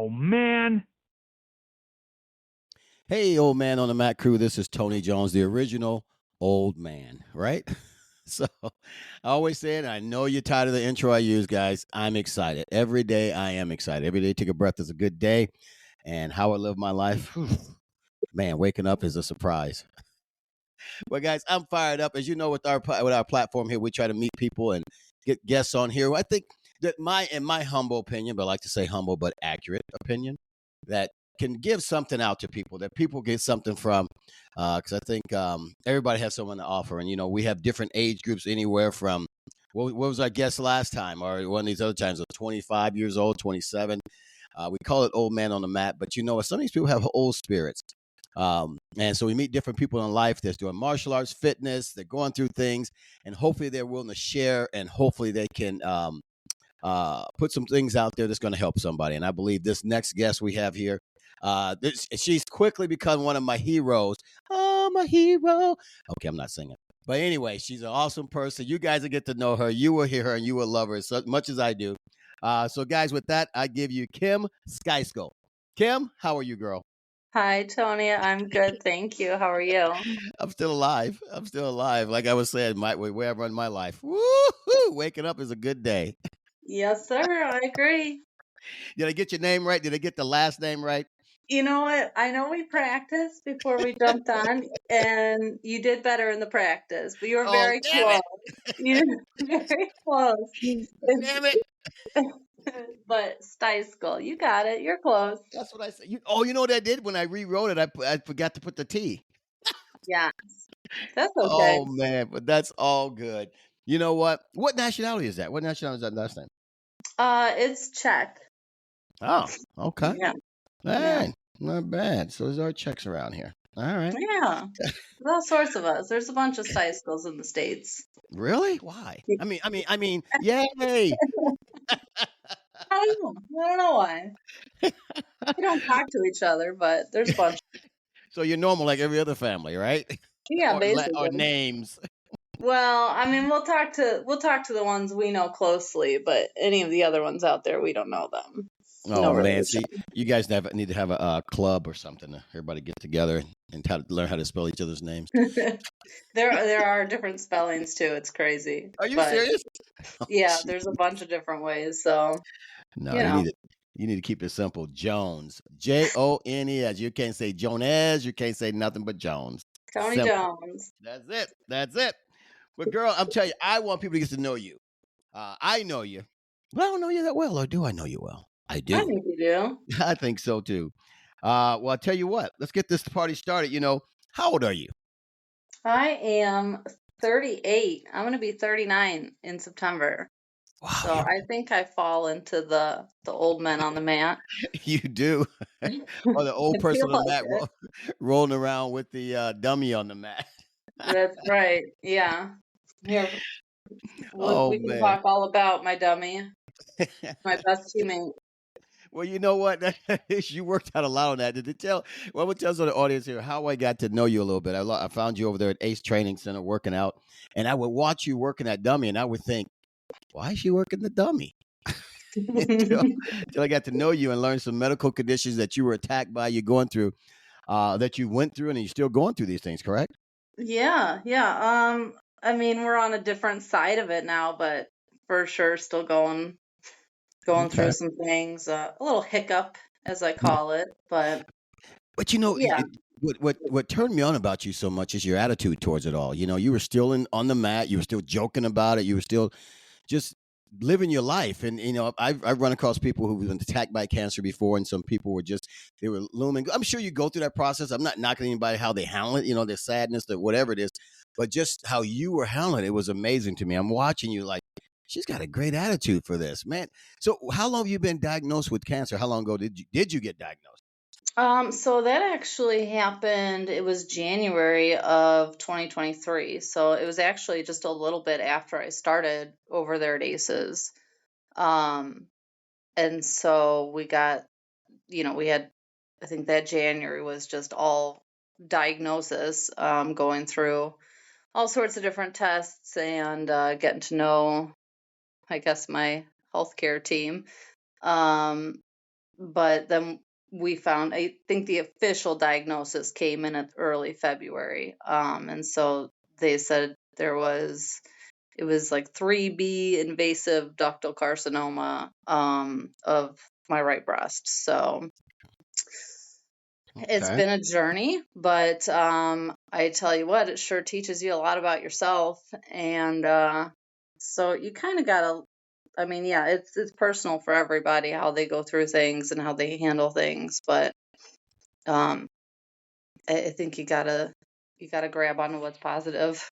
Oh, man. Hey, old man on the Mat crew. This is Tony Jones, the original old man, right? So I always say it. I know you're tired of the intro I use, guys. I'm excited. Every day I am excited. Every day take a breath is a good day. And how I live my life, man, waking up is a surprise. Well, guys, I'm fired up. As you know, with our platform here, we try to meet people and get guests on here. I think that in my humble opinion, but I like to say humble but accurate opinion, that can give something out to people, that people get something from. Because I think everybody has someone to offer, and we have different age groups, anywhere from what was our guest last time, or one of these other times, 25 years old, 27. We call it old man on the mat, but some of these people have old spirits. And so we meet different people in life that's doing martial arts, fitness, they're going through things, and hopefully they're willing to share, and hopefully they can put some things out there that's going to help somebody. And I believe this next guest we have here, she's quickly become one of my heroes. Oh, my hero. Okay, I'm not singing. But anyway, she's an awesome person. You guys will get to know her. You will hear her, and you will love her as much as I do. So, guys, with that, I give you Kim Styskal. Kim, how are you, girl? Hi, Tony. I'm good. Thank you. How are you? I'm still alive. Like I was saying, my way I run my life. Woo-hoo! Waking up is a good day. Yes, sir. I agree. Did I get your name right? Did I get the last name right? You know what? I know we practiced before we jumped on, and you did better in the practice, but you were very close. You were very close. Damn it. But Styskal, you got it. You're close. That's what I said. You know what I did when I rewrote it? I forgot to put the T. Yes. That's okay. Oh man, but that's all good. You know what? What nationality is that? What nationality is that last name? It's Czech. Oh, okay. Yeah. Man, not bad. So there's our Czechs around here. All right. Yeah. There's all sorts of us. There's a bunch of Styskals in the States. Really? Why? I mean, yay! I don't know why. We don't talk to each other, but there's a bunch. So you're normal like every other family, right? Yeah, basically. Or names. Well, I mean, we'll talk to the ones we know closely, but any of the other ones out there, we don't know them. Oh man, see, you guys need to have a club or something. Everybody get together and learn how to spell each other's names. There are different spellings too. It's crazy. Are you serious? Yeah, there's a bunch of different ways. So no, you need to keep it simple. Jones, Jones. You can't say Jones. You can't say nothing but Jones. Tony Jones. That's it. But girl, I'm telling you, I want people to get to know you. I know you, but I don't know you that well, or do I know you well? I do. I think you do. I think so too. Well, I'll tell you what. Let's get this party started. How old are you? I am 38. I'm going to be 39 in September. Wow. So I think I fall into the old men on the mat. You do. Or the old person on the mat rolling around with the dummy on the mat. That's right. Yeah. Here. We can talk all about my dummy. My best teammate. Well, you know what? You worked out a lot on that. Did it tell? Well, we'll tell the audience here how I got to know you a little bit. I found you over there at Ace Training Center working out, and I would watch you working that dummy, and I would think, why is she working the dummy? Until I got to know you and learn some medical conditions that you were attacked by, you're going through, that you went through, and you're still going through these things, correct? Yeah. I mean, we're on a different side of it now, but for sure, still going through some things. A little hiccup, as I call it, but yeah. What turned me on about you so much is your attitude towards it all. You were still on the mat. You were still joking about it. You were still just living your life. And, I've run across people who've been attacked by cancer before, and some people they were looming. I'm sure you go through that process. I'm not knocking anybody how they handle it, their sadness, their whatever it is, but just how you were handling it was amazing to me. I'm watching you like, she's got a great attitude for this, man. So how long have you been diagnosed with cancer? How long ago did you get diagnosed? So that actually happened, it was January of 2023. So it was actually just a little bit after I started over there at ACES. And so we got, we had, I think that January was just all diagnosis, going through all sorts of different tests and getting to know, I guess, my healthcare team. but then we found, I think the official diagnosis came in at early February. And so they said it was like 3B invasive ductal carcinoma of my right breast. So it's Okay. been a journey, but I tell you what, it sure teaches you a lot about yourself. And so you kind of gotta, I mean, yeah, it's personal for everybody how they go through things and how they handle things, but um, I think you gotta grab onto what's positive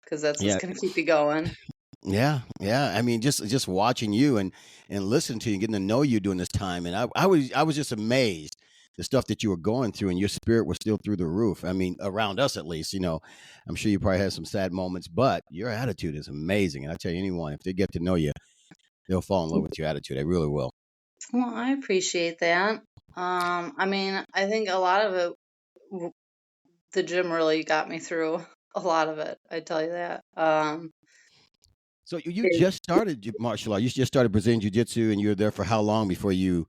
because that's what's Yeah. gonna keep you going. Yeah, yeah. I mean, just watching you and listening to you, getting to know you during this time, and I was just amazed the stuff that you were going through, and your spirit was still through the roof. I mean, around us at least. I'm sure you probably had some sad moments, but your attitude is amazing. And I tell you, anyone if they get to know you, they'll fall in love with your attitude. They really will. Well, I appreciate that. I mean, I think a lot of it, the gym really got me through a lot of it. I tell you that. So you It, just started martial art. You just started Brazilian Jiu Jitsu, and you were there for how long before you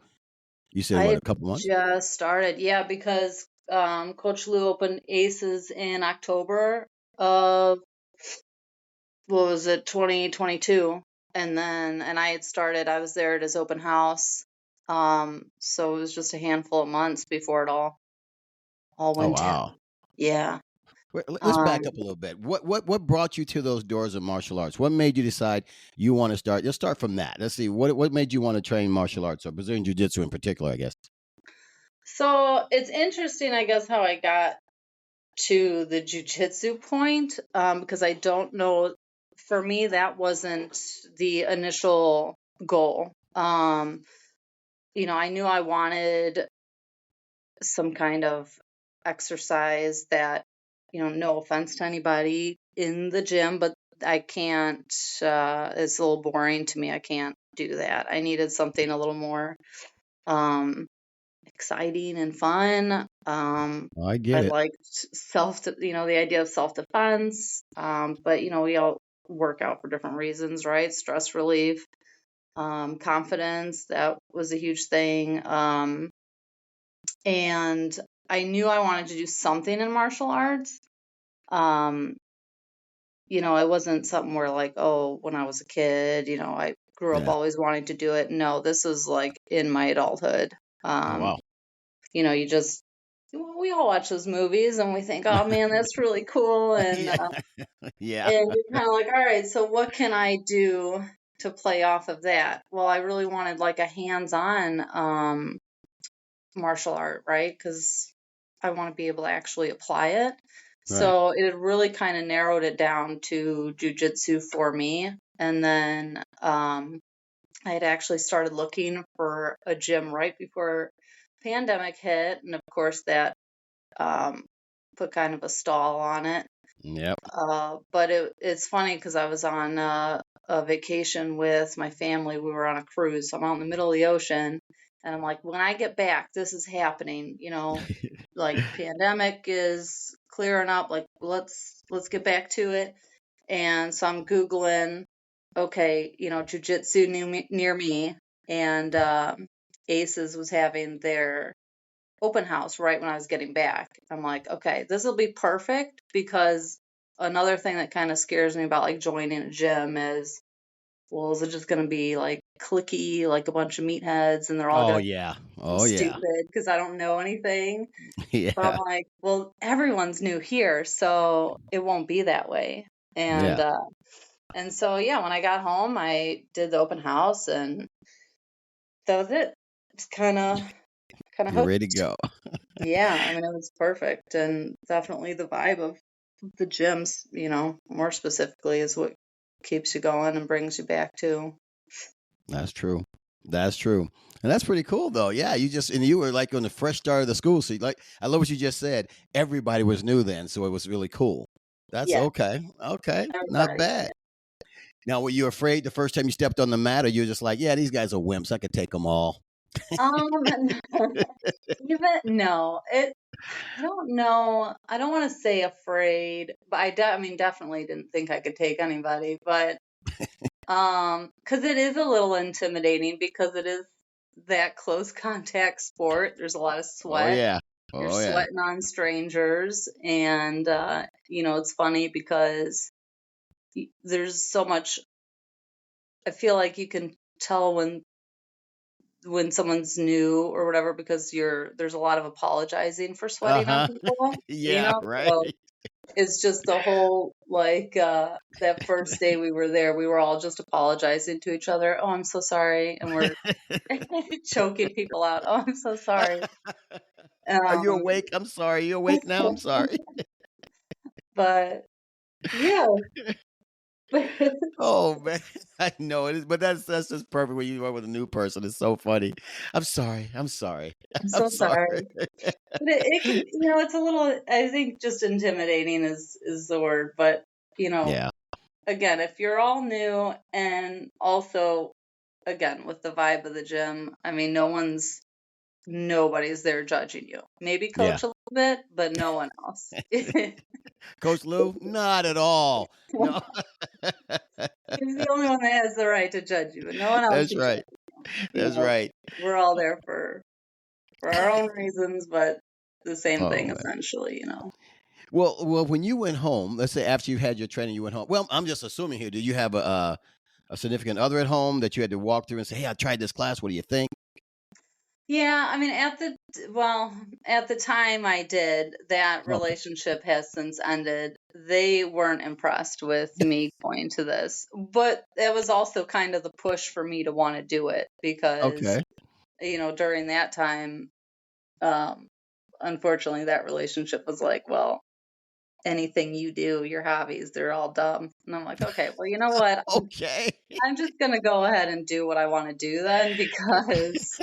said I what, had a couple months? just started, yeah, because Coach Lou opened Aces in October of, what was it, 2022, and I had started. I was there at his open house, so it was just a handful of months before it all Oh went down. wow. Yeah. Wait, let's Um, back up a little bit. What brought you to those doors of martial arts? What made you decide you want to start? Let's start from that. Let's see what made you want to train martial arts or Brazilian Jiu Jitsu in particular, I guess. so it's interesting, I guess, how I got to the jujitsu point, because I don't know, for me, that wasn't the initial goal. I knew I wanted some kind of exercise that, no offense to anybody in the gym, but I can't, it's a little boring to me. I can't do that. I needed something a little more um, exciting and fun. Oh, I I get it. liked the idea of self-defense. But we all work out for different reasons, right? Stress relief, confidence, that was a huge thing. And I knew I wanted to do something in martial arts. Um, it wasn't something where like, oh, when I was a kid, I grew up Yeah. always wanting to do it. No, this is like in my adulthood. Oh Um, wow. you just we all watch those movies and we think, oh man, that's really cool, and Yeah. Yeah. you're kind of like, all right, so what can I do to play off of that? Well, I really wanted like a hands-on martial art, right? Because I want to be able to actually apply it. Right. So it really kind of narrowed it down to jujitsu for me. And then I had actually started looking for a gym right before pandemic hit, and of course that um, put kind of a stall on it. Yep. But it's funny because I was on a vacation with my family. We were on a cruise. So I'm out in the middle of the ocean, and I'm like, when I get back, this is happening. Like pandemic is clearing up. Like let's get back to it. And so I'm googling, okay, jujitsu near me, and Aces was having their open house right when I was getting back. I'm like, okay, this will be perfect because another thing that kind of scares me about like joining a gym is, well, is it just going to be like clicky, like a bunch of meatheads and they're all Oh going to yeah. be Oh yeah. stupid because I don't know anything. But I'm Yeah. like, well, everyone's new here, so it won't be that way. And Yeah. so yeah, when I got home, I did the open house and that was it. It's kind of You're ready to hooked. go. Yeah, I mean, it was perfect, and definitely the vibe of the gyms, more specifically, is what keeps you going and brings you back to. That's true. That's true. And that's pretty cool though. Yeah, you were like on the fresh start of the school. So like I love what you just said. Everybody was new then, so it was really cool. That's Yeah, okay. Okay. Not everybody. bad. Now, were you afraid the first time you stepped on the mat, or you were just like, yeah, these guys are wimps. I could take them all? Um, even no, I don't know. I don't want to say afraid, but I mean, definitely didn't think I could take anybody, but because it is a little intimidating because it is that close contact sport. There's a lot of Oh sweat. yeah. You're Oh yeah. sweating on strangers, and it's funny because there's so much. I feel like you can tell when someone's new or whatever because there's a lot of apologizing for sweating on Uh-huh. people, Yeah, right. so it's just the whole like that first day we were there, we were all just apologizing to each other. Oh, I'm so sorry, and we're choking people out. Oh, I'm so sorry. Are you Um, awake? I'm sorry. You awake now? I'm sorry. but yeah, I'm Oh man, I know it is, but that's just perfect when you are with a new person. It's so funny. I'm sorry. I'm sorry. I'm so sorry. sorry. But it can, it's a little. I think just intimidating is the word. But Yeah. again, if you're all new and also again with the vibe of the gym, I mean, nobody's there judging you. Maybe Yeah. coach a little bit, but no one else. He's Coach Lou, not at all. No. the only one that has the right to judge you, but no one else That's can right. judge you. That's right. We're all there for our own reasons, but the same Oh thing man. essentially. Well, when you went home, let's say after you had your training, you went home. Well, I'm just assuming here. Did you have a significant other at home that you had to walk through and say, "Hey, I tried this class. What do you think?" Yeah, I mean, at the time I did, that Okay. relationship has since ended. They weren't impressed with me going to this, but it was also kind of the push for me to want to do it because, Okay. during that time, um, unfortunately, that relationship was like, well, anything you do, your hobbies, they're all dumb. And I'm like, okay, well, you know what? Okay. I'm just gonna go ahead and do what I want to do then because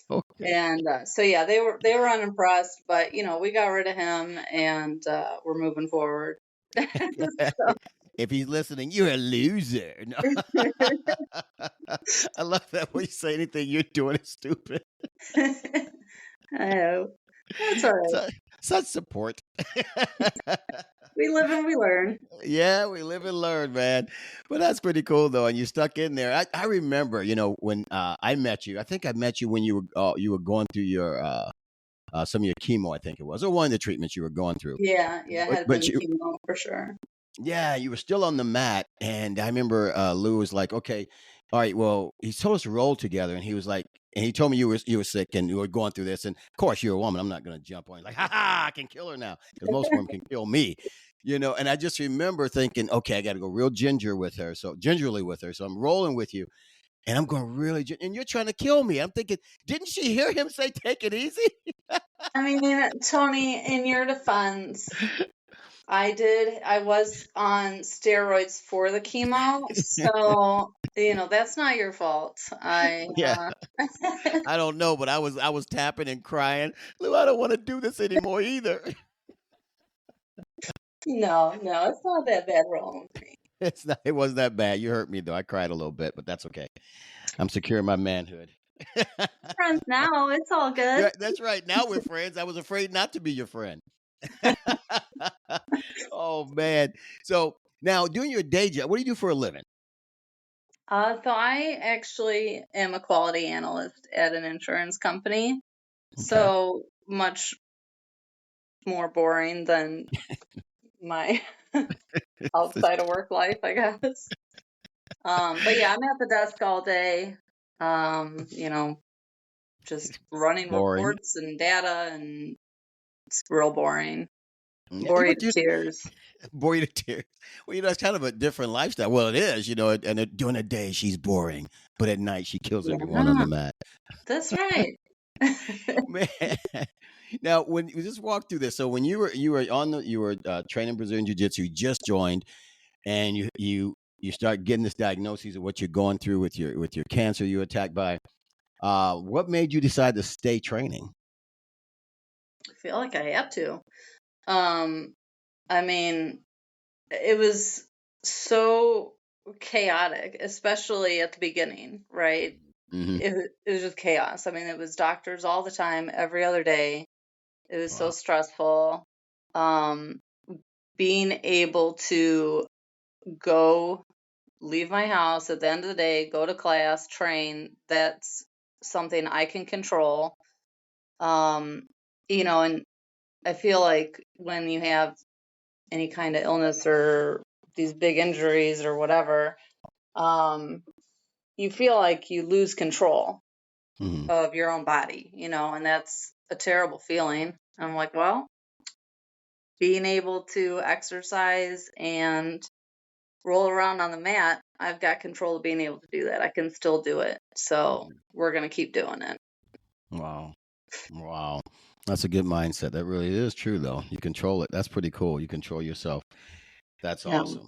Okay. and so yeah, they were unimpressed, but we got rid of him and we're moving forward. If he's listening, you're a loser. No. I love that when you say anything you're doing is stupid. I know. That's all right. Su Such support. We live and we learn. Yeah, we live and learn, man. But that's pretty cool though, and you stuck in there. I remember, when I met you. I think I met you when you were going through your some of your chemo. I think it was, or one of the treatments you were going through. Yeah, yeah, But had but been you chemo for sure. Yeah, you were still on the mat, and I remember, Lou was like, "Okay, all right, well," he told us to roll together, and he was like and he told me you were sick and you were going through this, and of course, you're a woman, I'm not gonna jump on you like, "Ha ha, I can kill her now," because most women can kill me, and I just remember thinking, "Okay, I gotta go real gingerly with her, so I'm rolling with you, and I'm going really and you're trying to kill me." I'm thinking, "Didn't she hear him say, 'Take it easy'?" I mean, Tony, in your defense, I was on steroids for the chemo, so that's not your fault. Yeah. I don't know, but I was tapping and crying. "Lou, I don't wanna do this anymore either." No, no, it's not that bad wrong. It wasn't that bad. You hurt me though. I cried a little bit, but that's okay. I'm secure in my manhood. Friends now, it's all good. Yeah, that's right. Now we're friends. I was afraid not to be your friend. Oh man. So now doing your day job, what do you do for a living? So I actually am a quality analyst at an insurance company. Okay. So much more boring than my outside of work life, I guess. But yeah, I'm at the desk all day. Um, you know, just running Boring. reports and data, and it's real boring. Yeah, Bore you but to you tears. bore you to tears. Well, it's kind of a different lifestyle. Well, it is, during the day she's boring, but at night she kills everyone on Yeah, the mat. that's right. Man. Now, when you just walk through this, so when you were training Brazilian Jiu Jitsu, you just joined, and you start getting this diagnosis of what you're going through with your cancer you're attacked by. What made you decide to stay training? I feel like I have to. Um, I mean, it was so chaotic, especially at the beginning, right? Hmm. It was just chaos. I mean, it was doctors all the time, every other day. It was so Wow. stressful. Um, Being able to go, leave my house at the end of the day, go to class, train, that's something I can control. You know, and I feel like when you have any kind of illness or these big injuries or whatever, you feel like you lose control Hmm. of your own body, you know, and that's a terrible feeling. I'm like, well, being able to exercise and roll around on the mat, I've got control of being able to do that. I can still do it. So we're going to keep doing it. Wow. Wow. That's a good mindset. That really is true, though. You control it. That's pretty cool. You control yourself. That's Yeah. awesome.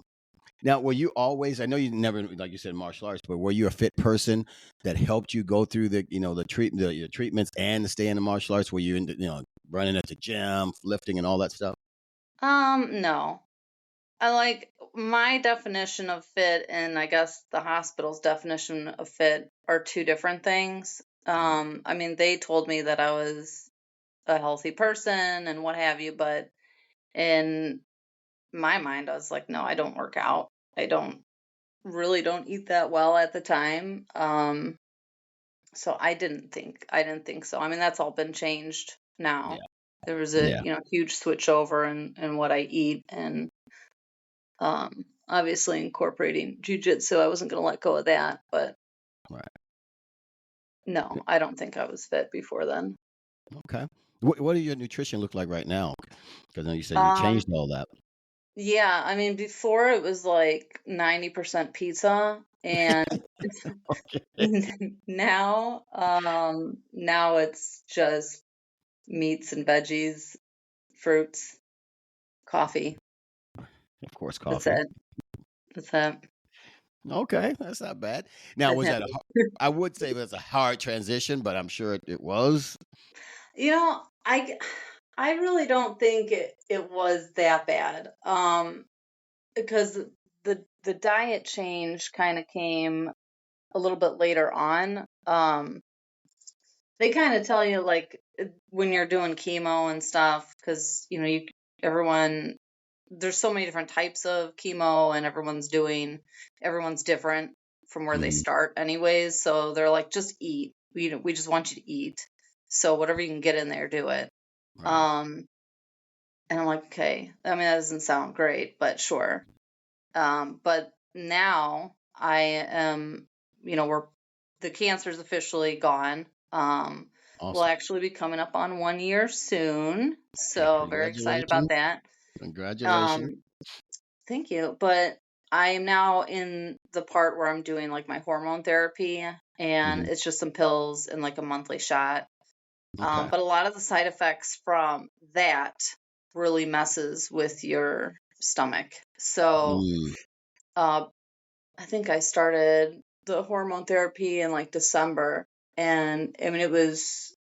Now, were you always, I know you never, like you said, martial arts, but were you a fit person that helped you go through the, your treatments and to stay in the martial arts? Were you into, running at the gym, lifting and all that stuff? No. I like my definition of fit and I guess the hospital's definition of fit are two different things. I mean, they told me that I was a healthy person and what have you, but in my mind, I was like, no, I don't work out. I don't eat that well at the time. So I didn't think so. I mean, that's all been changed now. Yeah. There was a, Yeah. huge switch over in what I eat and obviously incorporating jujitsu. I wasn't going to let go of that, but Right. no, I don't think I was fit before then. Okay. What do your nutrition look like right now? Because I know you said you Um, changed all that. yeah, I mean, before it was like 90% pizza, and Okay. now it's just meats and veggies, fruits, coffee. Of course, That's coffee. it. That's it. Okay, that's not bad. Now, That's was it. that I would say that's a hard transition, but I'm sure it was. You know, I really don't think it was that bad. Because the diet change kind of came a little bit later on. They kind of tell you like when you're doing chemo and stuff, because everyone there's so many different types of chemo, and everyone's different from where they Mhm. start, anyways. So they're like, just eat. We just want you to eat. So whatever you can get in there, do it. Right. Um, and I'm like, okay. I mean, that doesn't sound great, but sure. But now I am, we're the cancer's officially gone. We'll Awesome. actually be coming up on 1 year soon, Yeah, so very excited about congratulations. that. Congratulations. Um, Thank you. But I am now in the part where I'm doing like my hormone therapy, and Mhm. it's just some pills and like a monthly shot. Okay. But a lot of the side effects from that really messes with your stomach. So Mm. uh, I think I started the hormone therapy in like December, and I mean it was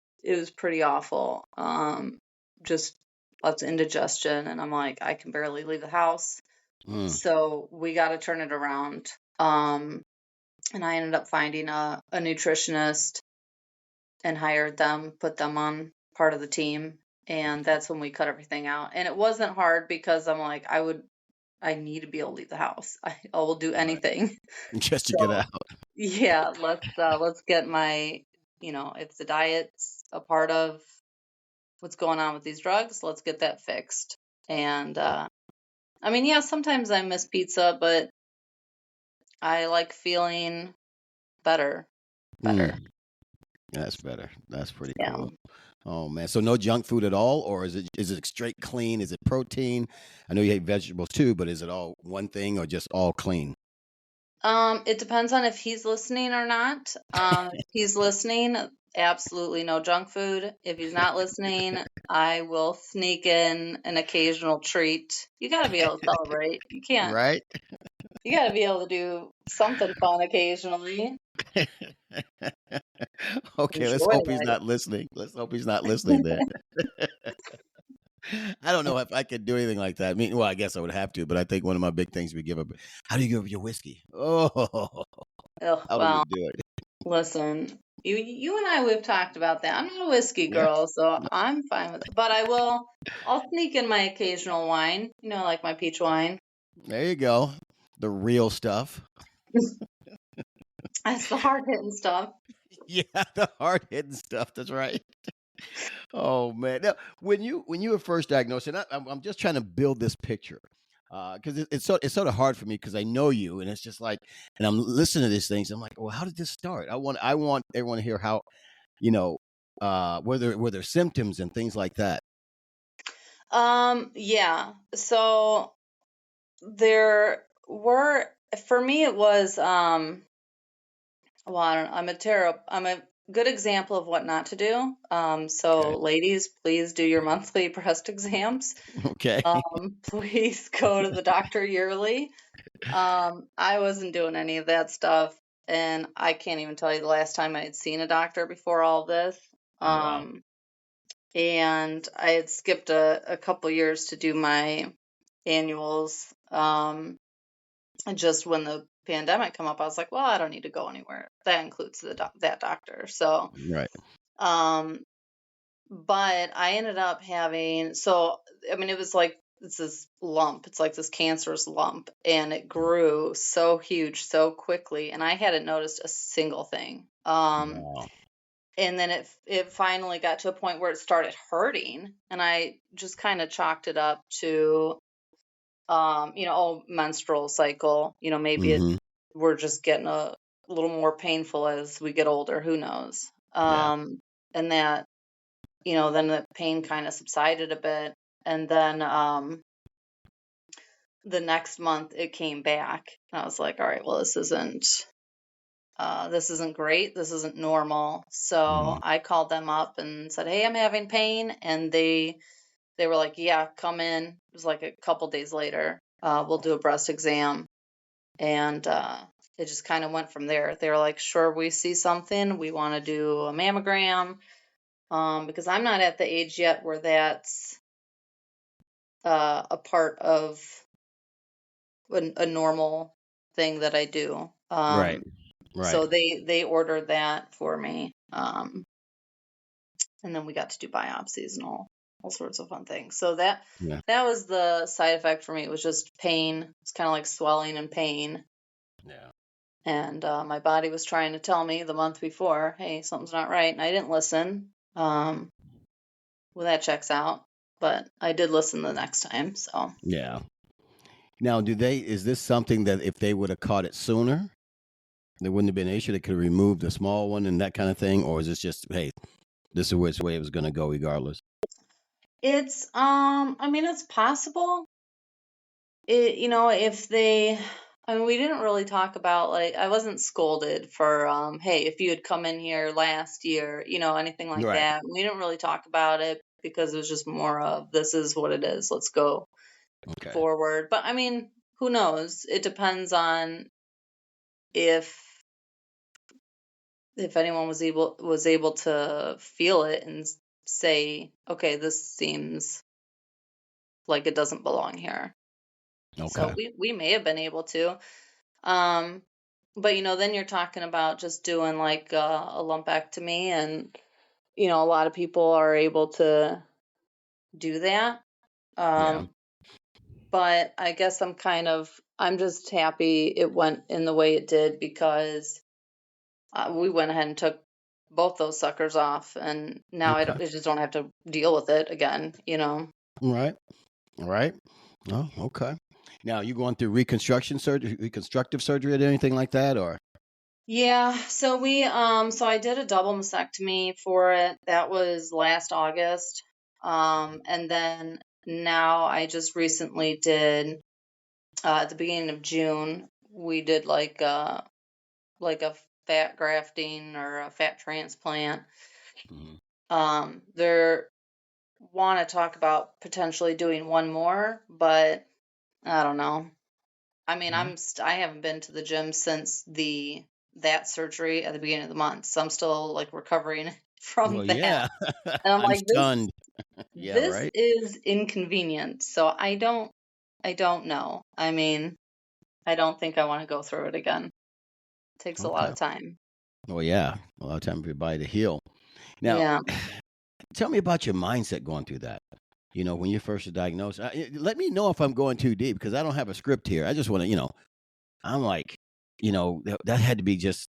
pretty awful. Just lots of indigestion, and I'm like, I can barely leave the house. Mm. So we got to turn it around. And I ended up finding a nutritionist and hired them, put them on part of the team, and that's when we cut everything out. And it wasn't hard because I'm like, I need to be able to leave the house. I will do Right. anything. Just to get So out. yeah, let's get if the diet's a part of what's going on with these drugs, let's get that fixed. And I mean, yeah, sometimes I miss pizza, but I like feeling better, better. Mm. That's better. That's pretty Yeah. cool. Oh man. So no junk food at all, or is it straight clean? Is it protein? I know you hate vegetables too, but is it all one thing or just all clean? It depends on if he's listening or not. If he's listening, absolutely no junk food. If he's not listening, I will sneak in an occasional treat. You got to be able to celebrate. Right? You got to be able to do something fun occasionally. Okay, let's Enjoy hope he's life. not listening. Let's hope he's not listening then. I don't know if I could do anything like that. I mean, well, I guess I would have to, but I think one of my big things we give up. How do you give up your whiskey? Oh, Ugh, how do you well, do it? listen, you and I we've talked about that. I'm not a whiskey Yeah, girl, so I'm fine with it. But I'll sneak in my occasional wine, like my peach wine. there you go. The real stuff. That's the hard hitting stuff. Yeah, the hard hitting stuff. That's right. Oh man. Now, when you were first diagnosed, and I'm just trying to build this picture, because it's sort of hard for me because I know you, and it's just like, and I'm listening to these things. I'm like, well, how did this start? I want everyone to hear how, you know, were there symptoms and things like that. Yeah. So there were, for me it was well, I don't know, I'm a good example of what not to do. Okay. So ladies, please do your monthly breast exams. Okay. Please go to the doctor yearly. I wasn't doing any of that stuff, and I can't even tell you the last time I had seen a doctor before all this. Oh wow. Um, and I had skipped a couple years to do my annuals. And just when the pandemic come up, I was like, well, I don't need to go anywhere. That includes that doctor. So, Right. um, but I ended up having, so I mean, it was like it's this lump. It's like this cancerous lump, and it grew so huge so quickly, and I hadn't noticed a single thing. Wow. And then it finally got to a point where it started hurting, and I just kind of chalked it up to oh, menstrual cycle. Maybe Hmm. we're just getting a little more painful as we get older. Who knows? Yeah. And that, then the pain kind of subsided a bit. And then the next month it came back. And I was like, all right, well, this isn't great. This isn't normal. So Mhm. I called them up and said, hey, I'm having pain. And they were like, yeah, come in. It was like a couple days later. We'll do a breast exam. And it just kind of went from there. They were like, sure, we see something. We want to do a mammogram, because I'm not at the age yet where that's a part of a normal thing that I do. Right. Right. So they ordered that for me, and then we got to do biopsies and all sorts of fun things. So Yeah. that was the side effect for me. It was just pain. It's kind of like swelling and pain. Yeah. And my body was trying to tell me the month before, hey, something's not right. And I didn't listen. Well, that checks out. But I did listen the next time. So Yeah. Now, is this something that if they would have caught it sooner, there wouldn't have been an issue? They could have removed the small one and that kind of thing? Or is this just, hey, this is which way it was going to go regardless? I mean, it's possible. If they, I mean, we didn't really talk about, like, I wasn't scolded for, hey, if you had come in here last year, anything like Right. that. We didn't really talk about it because it was just more of, this is what it is. Let's go Okay. forward. But I mean, who knows? It depends on if anyone was able to feel it and say, okay, this seems like it doesn't belong here. So Okay. we may have been able to. Um, but then you're talking about just doing like a lumpectomy, and a lot of people are able to do that. Yeah. Um, but I guess I'm just happy it went in the way it did, because we went ahead and took both those suckers off, and now Okay. I just don't have to deal with it again. Right. Right. Oh, okay. Now, you going through reconstructive surgery or anything like that? Or, Yeah, so I did a double mastectomy for it. That was last August. And then now I just recently did, at the beginning of June, we did like a fat grafting or a fat transplant. mhm. They want to talk about potentially doing one more, but I don't know. I mean, Yeah. I haven't been to the gym since that surgery at the beginning of the month, so I'm still like recovering from Well, that. yeah. And I'm I'm like, this stunned. Yeah. this Right. is inconvenient. So I don't know. I mean, I don't think I want to go through it again. It takes a lot Okay. of time. Well, yeah. A lot of time for your body to heal. Now, Yeah. tell me about your mindset going through that. When you first were diagnosed, let me know if I'm going too deep because I don't have a script here. I just want to, I'm like, that had to be just.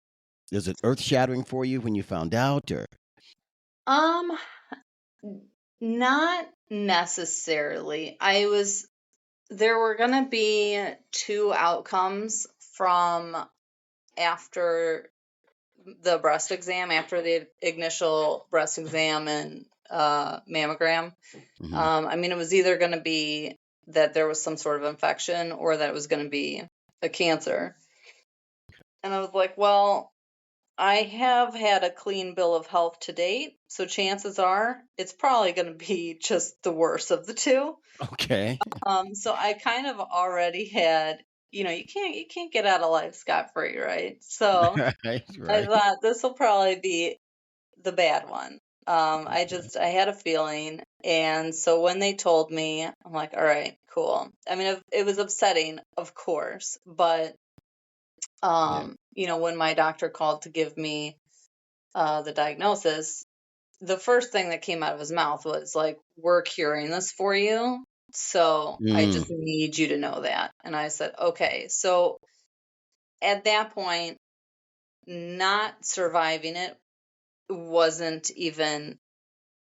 is it earth shattering for you when you found out, or? Um, not necessarily. There were gonna be two outcomes from after the breast exam, after the initial breast exam and mammogram. Mhm. I mean, it was either going to be that there was some sort of infection or that it was going to be a cancer. And I was like, well, I have had a clean bill of health to date, so chances are it's probably going to be just the worst of the two. Okay. So I kind of already had, you can't get out of life scot-free, right? So Right, I right. thought this will probably be the bad one. I had a feeling, and so when they told me, I'm like, all right, cool. I mean, it was upsetting, of course, but Yeah. when my doctor called to give me the diagnosis, the first thing that came out of his mouth was like, "We're curing this for you, so I Mm. just need you to know that." And I said, "Okay." So at that point, not surviving it wasn't even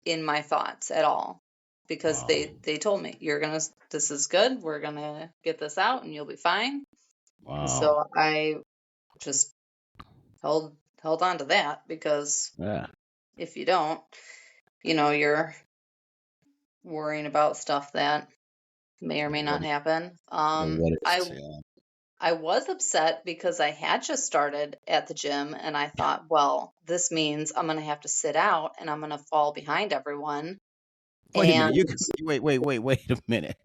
in my thoughts at all because Wow. they told me this is good, we're gonna get this out and you'll be fine. And Wow. so I just held on to that because Yeah. if you don't, you're worrying about stuff that may or may not What happen. what I is, yeah. I was upset because I had just started at the gym and I thought, well, this means I'm gonna have to sit out and I'm gonna fall behind everyone. Wait a minute, And wait a minute.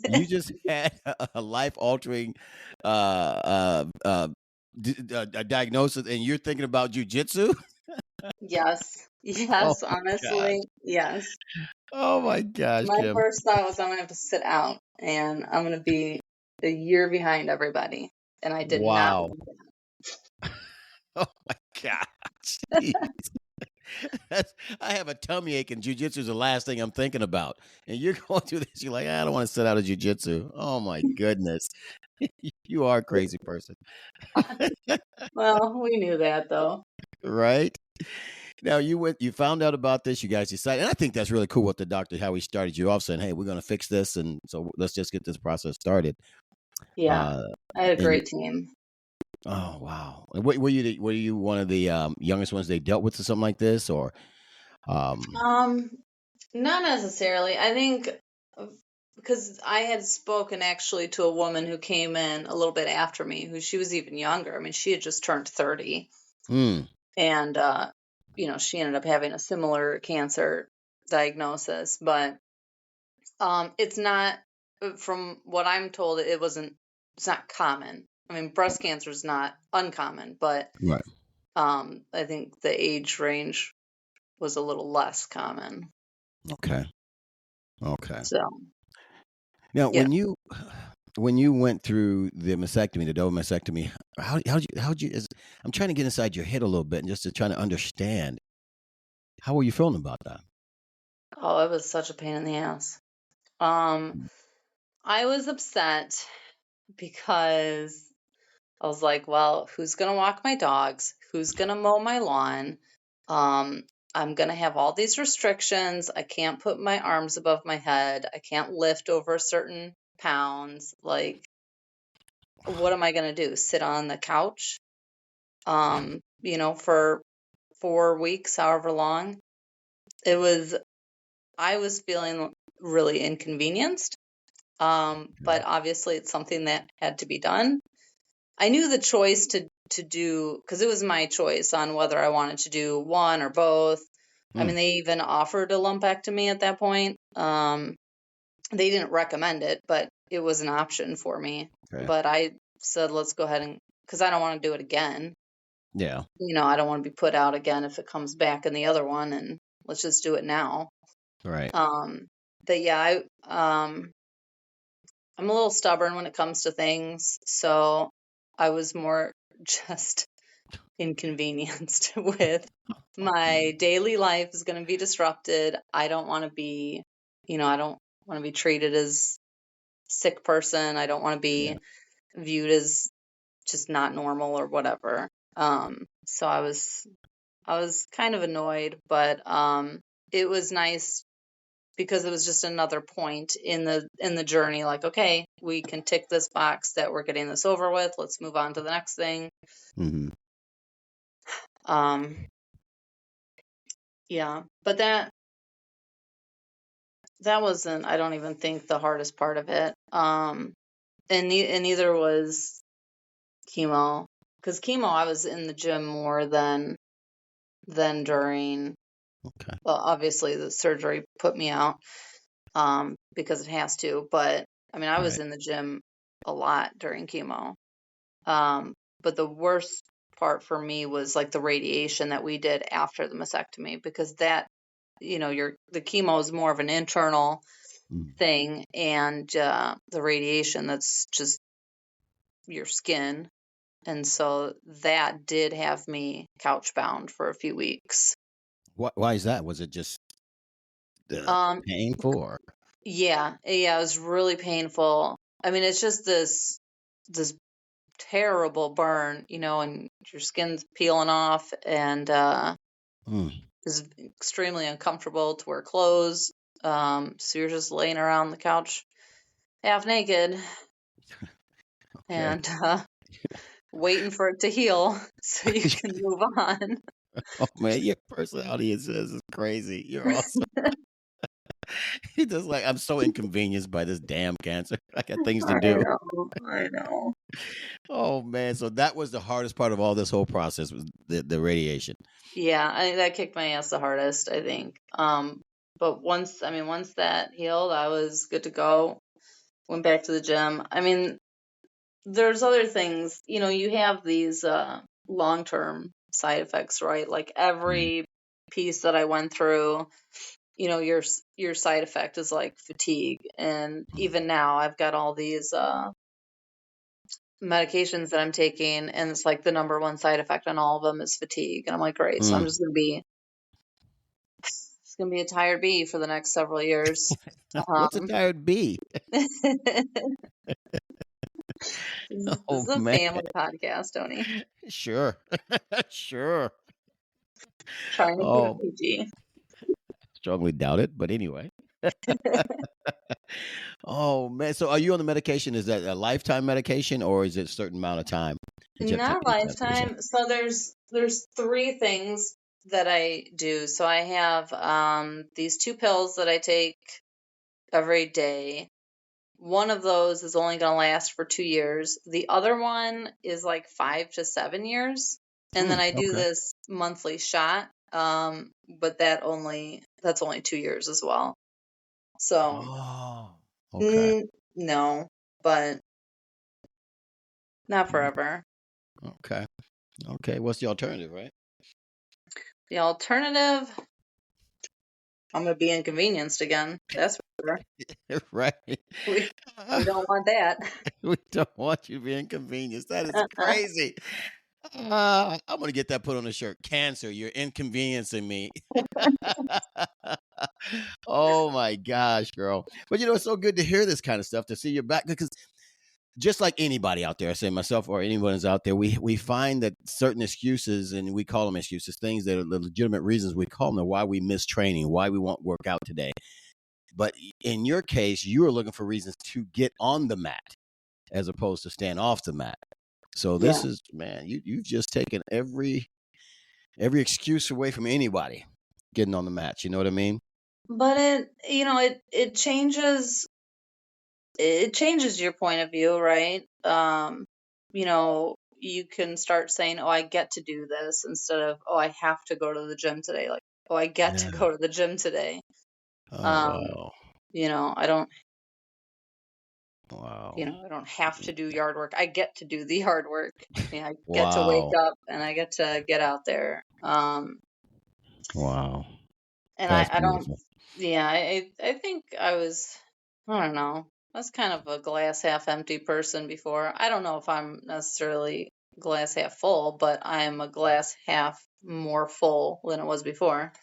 You just had a life-altering, uh, a diagnosis, and you're thinking about jujitsu? yes, Oh yes, my gosh. honestly, yes. Oh my gosh, My Kim. first thought was I'm gonna have to sit out and I'm gonna be a year behind everybody. And I did not Wow. want that. Oh my gosh. That's I have a tummy ache, and jujitsu is the last thing I'm thinking about. And you're going through this, you're like, "I don't wanna sit out of jujitsu." Oh my goodness. You are a crazy person. Well, we knew that though. Right? Now you found out about this, you guys decided, and I think that's really cool what the doctor how he started you off saying, "Hey, we're gonna fix this, and so let's just get this process started." Yeah, Uh, I had a and great team. oh, wow. And were you one of the, youngest ones they dealt with or something like this, or, um Um, Not necessarily. I think because I had spoken actually to a woman who came in a little bit after me, who she was even younger. I mean, she had just turned 30 Mm, and she ended up having a similar cancer diagnosis, but it's not from what I'm told, it's not common. I mean, breast cancer is not uncommon, but right. I think the age range was a little less common. Okay, okay. So, Now yeah. when you went through the mastectomy, the double mastectomy, how'd you I'm trying to get inside your head a little bit and just to try to understand, how were you feeling about that? Oh, it was such a pain in the ass. Um, I was upset because I was like, well, who's gonna walk my dogs? Who's gonna mow my lawn? Um, I'm gonna have all these restrictions. I can't put my arms above my head. I can't lift over certain pounds. Like, what am I gonna do? Sit on the couch? For 4 weeks, however long. It was, I was feeling really inconvenienced. But obviously it's something that had to be done. I knew the choice to do because it was my choice on whether I wanted to do one or both. I Mm, mean, they even offered a lumpectomy at that point. They didn't recommend it, but it was an option for me. okay. But I said, let's go ahead and because I don't want to do it again. Yeah, I don't want to be put out again if it comes back in the other one, and let's just do it now. right. Um, but yeah, I'm a little stubborn when it comes to things, so I was more just inconvenienced with my daily life is going to be disrupted. I don't want to be, I don't want to be treated as sick person. I don't want to Yeah, be viewed as just not normal or whatever. So I was kind of annoyed, but it was nice because it was just another point in the journey. Like, okay, we can tick this box that we're getting this over with. Let's move on to the next thing. Mm-hmm. Yeah, but that wasn't, I don't even think, the hardest part of it. And neither was chemo, because chemo I was in the gym more than during. Okay. Well, obviously the surgery put me out because it has to, but I mean I was Right. in the gym a lot during chemo. But the worst part for me was like the radiation that we did after the mastectomy, because that, the chemo is more of an internal Mm. thing, and the radiation, that's just your skin. And so that did have me couch bound for a few weeks. Why is that? Was it just Um, painful or? yeah, it was really painful. I mean, it's just this terrible burn, and your skin's peeling off, and Mm. it's extremely uncomfortable to wear clothes. So you're just laying around the couch half naked Okay. and waiting for it to heal so you can move on. Oh man, your personality is crazy. You're awesome. He just like I'm so inconvenienced by this damn cancer. I got things to I do. know, I know. Oh man, so that was the hardest part of all this whole process was the radiation. Yeah, that kicked my ass the hardest, I think. But once that healed, I was good to go. Went back to the gym. I mean, there's other things, you have these long-term side effects, right? Like Mm. every piece that I went through, your side effect is like fatigue. And Mm. even now I've got all these medications that I'm taking, and it's like the number one side effect on all of them is fatigue. And I'm like, great, so I'm Mm. just gonna be a tired bee for the next several years. What's a Um, tired bee? this Oh is a man, family podcast, Tony. sure, sure. Trying to keep it Oh, PG. strongly doubt it, but anyway. Oh man, so are you on the medication? Is that a lifetime medication or is it a certain amount of time that you have to take Not these medications? lifetime. So there's three things that I do. So I have these two pills that I take every day. One of those is only going to last for 2 years. The other one is like 5 to 7 years. And then Mm, I do okay. this monthly shot. But that's only 2 years as well. So Oh, okay. no, but not Mm, forever. okay. Okay. What's the alternative, right? The alternative, I'm going to be inconvenienced again. That's for sure. Right. We we don't want that. We don't want you to be inconvenienced. That is crazy. I'm gonna get that put on a shirt. Cancer, you're inconveniencing me. Oh my gosh, girl. But it's so good to hear this kind of stuff, to see you back, because just like anybody out there, I say myself or anyone is out there, we find that certain excuses, and we call them excuses, things that are the legitimate reasons we call them, are why we miss training, why we won't work out today. But in your case, you are looking for reasons to get on the mat as opposed to stand off the mat. So Yeah. this is, man, you've just taken every excuse away from anybody getting on the mat. You know what I mean? But it changes your point of view, right? You can start saying, "Oh, I get to do this," instead of, "Oh, I have to go to the gym today." Like, "Oh, I get to Yeah. go to the gym today." Oh Um, wow. I don't, Wow. I don't have to do yard work. I get to do the yard work. I get to wake Wow. up and I get to get out there. Wow. And That's I don't, beautiful. yeah, I think I don't know, I was kind of a glass half empty person before. I don't know if I'm necessarily glass half full, but I'm a glass half more full than it was before.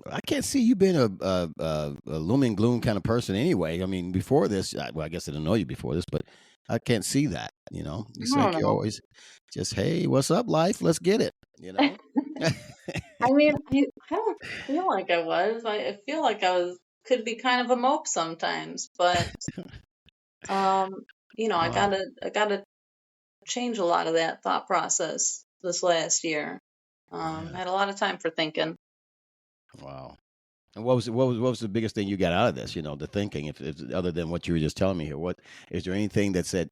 I can't see you being a loom and gloom kind of person anyway. I mean, before this, well, I guess I didn't know you before this, but I can't see that. You I seem don't like you're know. always just, hey, what's up, life? Let's get it. You know. I mean, I don't feel like I was. I feel like I was could be kind of a mope sometimes, but um, Wow. I gotta change a lot of that thought process this last year. I Yeah. had a lot of time for thinking. Wow. And what was the biggest thing you got out of this? You know, the thinking. If other than what you were just telling me here, what is there anything that said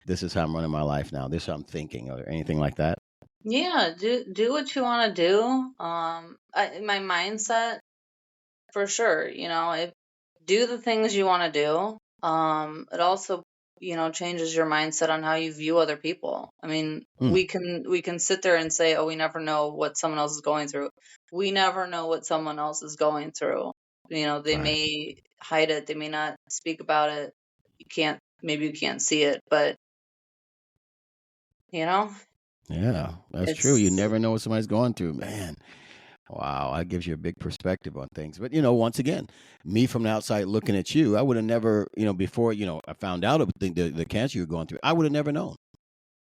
this is how I'm running my life now? This is how I'm thinking, or anything like that? Yeah, do what you want to do. My mindset for sure. If do the things you want to do. It also, changes your mindset on how you view other people. I mean, Hmm. we can sit there and say, oh, we never know what someone else is going through. We never know what someone else is going through. They Right. may hide it, they may not speak about it. Maybe you can't see it, but you know, Yeah, that's true. You it's never know what somebody's going through, man. Wow, that gives you a big perspective on things. But once again, me from the outside looking at you, I would have never, before I found out of the cancer you were going through, I would have never known.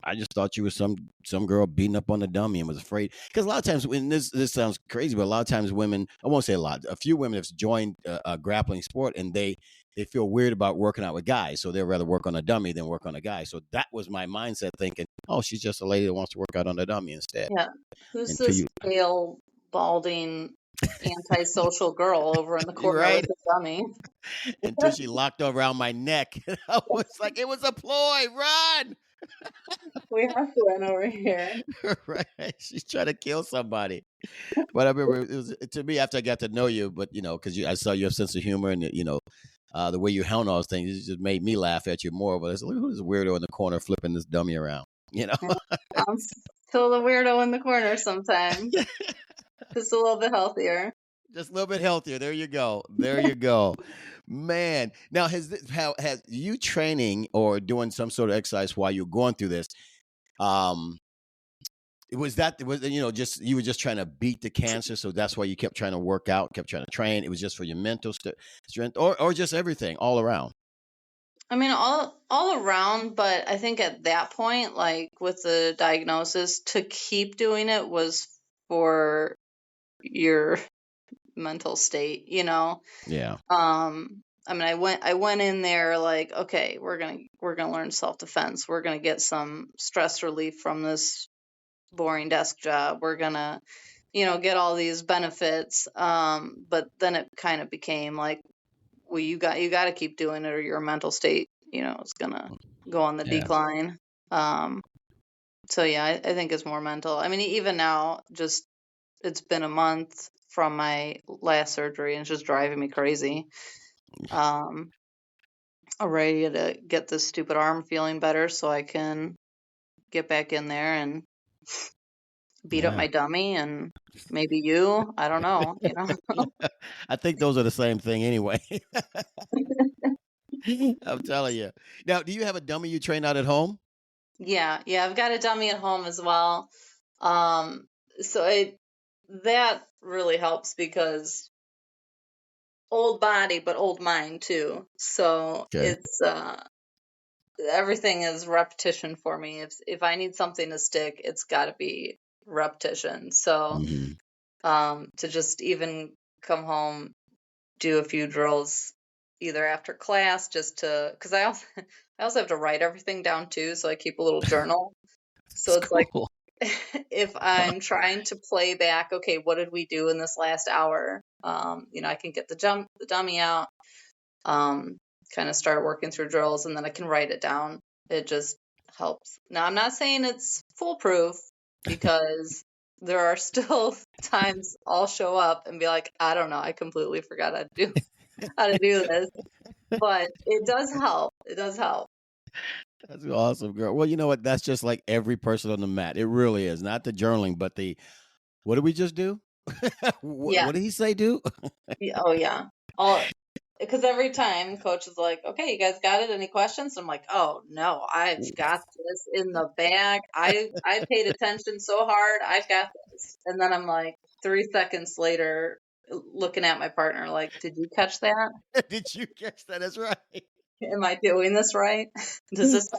I just thought you was some girl beating up on the dummy and was afraid. Because a lot of times, when this sounds crazy, but a lot of times women, I won't say a lot, a few women have joined a grappling sport and they feel weird about working out with guys, so they'd rather work on a dummy than work on a guy. So that was my mindset, thinking, oh, she's just a lady that wants to work out on a dummy instead. yeah. Who's Until this you, pale, balding, antisocial girl over in the you're corner with right, the dummy? until she locked around my neck, I was like, it was a ploy, run. We hustling over here. Right, she's trying to kill somebody. But I remember it was to me after I got to know you, but because I saw your sense of humor and the way you handle those things, it just made me laugh at you more. But I said, look who's this weirdo in the corner flipping this dummy around, you know? Yeah. I'm still the weirdo in the corner sometimes. Just a little bit healthier. Just a little bit healthier. There you go. There you go, man. Now has you training or doing some sort of exercise while you're going through this? Um, was just you were just trying to beat the cancer, so that's why you kept trying to work out, kept trying to train. It was just for your mental strength, or just everything all around. I mean, all around, but I think at that point, like with the diagnosis, to keep doing it was for your mental state. Yeah, I mean, I went in there like, okay, we're gonna learn self-defense. We're gonna get some stress relief from this boring desk job. We're gonna, get all these benefits. But then it kind of became like, well, you got to keep doing it, or your mental state, is gonna go on the yeah, decline. Um, so yeah, I think it's more mental. I mean, even now, just it's been a month from my last surgery, and it's just driving me crazy. Um, I'm ready to get this stupid arm feeling better so I can get back in there and beat up yeah. my dummy and maybe you. I don't know. I think those are the same thing anyway. I'm telling you. Now, do you have a dummy you train out at home? Yeah, yeah, I've got a dummy at home as well. Um, so that really helps because old body but old mind too. So Okay. it's everything is repetition for me. If I need something to stick, it's got to be repetition. So Hmm. to just even come home, do a few drills either after class just to, because I also have to write everything down too, so I keep a little journal. So It's it's like, cool. if I'm trying to play back, okay, what did we do in this last hour? I can get the dummy out, um, kind of start working through drills, and then I can write it down. It just helps. Now, I'm not saying it's foolproof because there are still times I'll show up and be like, I don't know, I completely forgot how to do this. But it does help. It does help. That's awesome, girl. Well, you know what? That's just like every person on the mat. It really is. Not the journaling, but the what did we just do? Yeah. What did he say, do? Oh yeah. All because every time coach is like, "Okay, you guys got it? Any questions?" I'm like, "Oh no, I've got this in the bag. I paid attention so hard. I've got this." And then I'm like 3 seconds later looking at my partner like, "Did you catch that?" Did you catch that? That's right. Am I doing this right? Does this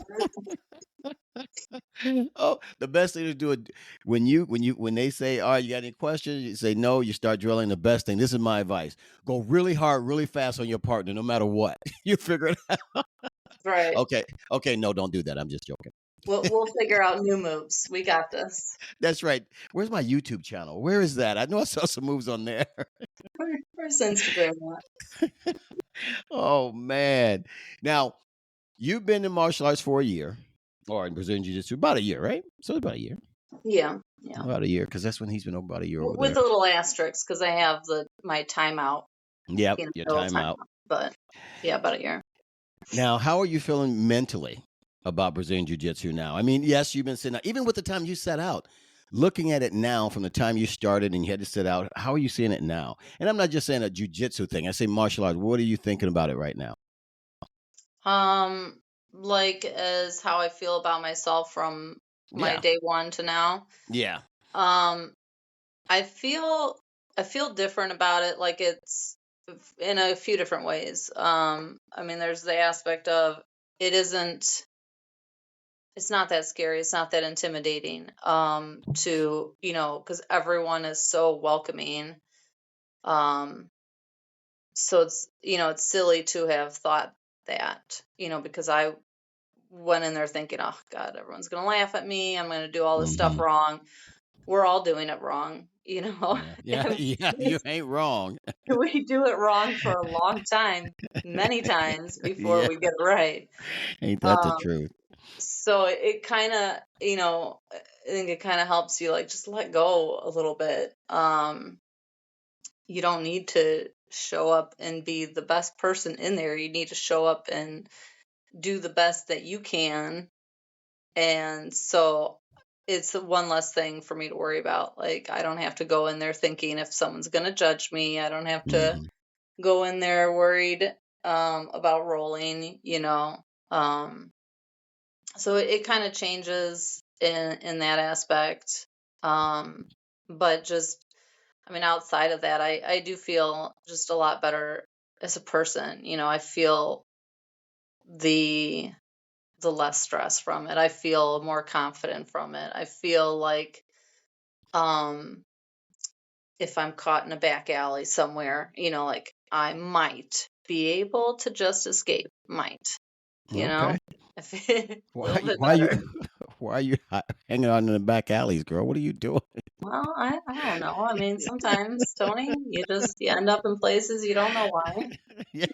Oh, the best thing to do it when they say, "All right, you got any questions?" You say no. You start drilling. The best thing. This is my advice: go really hard, really fast on your partner, no matter what. You figure it out. right? Okay, okay. No, don't do that. I'm just joking. We'll figure out new moves. We got this. That's right. Where's my YouTube channel? Where is that? I know I saw some moves on there. Where's Instagram at? Oh man. Now you've been in martial arts for a year, or in Brazilian Jiu-Jitsu about a year, right? So it's about a year. Yeah, yeah. About a year, because that's when he's been about a year over With there. a little asterisk because I have my timeout, Yep, your middle timeout. But yeah, about a year. Now, how are you feeling mentally about Brazilian Jiu-Jitsu now? I mean, yes, you've been sitting out, even with the time you set out, looking at it now from the time you started and you had to sit out, how are you seeing it now? And I'm not just saying a jiu-jitsu thing. I say martial arts. What are you thinking about it right now? Like as how I feel about myself from my Yeah. day one to now. Yeah. Um, I feel different about it. Like it's in a few different ways. I mean, there's the aspect of it isn't. It's not that scary. It's not that intimidating. To because everyone is so welcoming. Um, so it's silly to have thought that because I went in there thinking, oh God, everyone's gonna laugh at me. I'm gonna do all this stuff Hmm. wrong. We're all doing it wrong. Yeah. Yeah. And Yeah. You ain't wrong. we do it wrong for a long time, many times before Yeah. we get it right. Ain't that the Um, truth? so it kind of, I think it kind of helps you like just let go a little bit. You don't need to show up and be the best person in there. You need to show up and do the best that you can. And so it's one less thing for me to worry about. Like I don't have to go in there thinking if someone's going to judge me. I don't have to Hmm. go in there worried about rolling. Um, so it kind of changes in that aspect. Um, but just I mean outside of that, I do feel just a lot better as a person. I feel the the less stress from it. I feel more confident from it. I feel like um if I'm caught in a back alley somewhere, like I might be able to just escape. Might, you know? Okay. If a Why? little bit Why you? better. Why are you hanging out in the back alleys, girl? What are you doing? Well, I don't know. I mean, sometimes, Tony, you end up in places you don't know why. Yeah,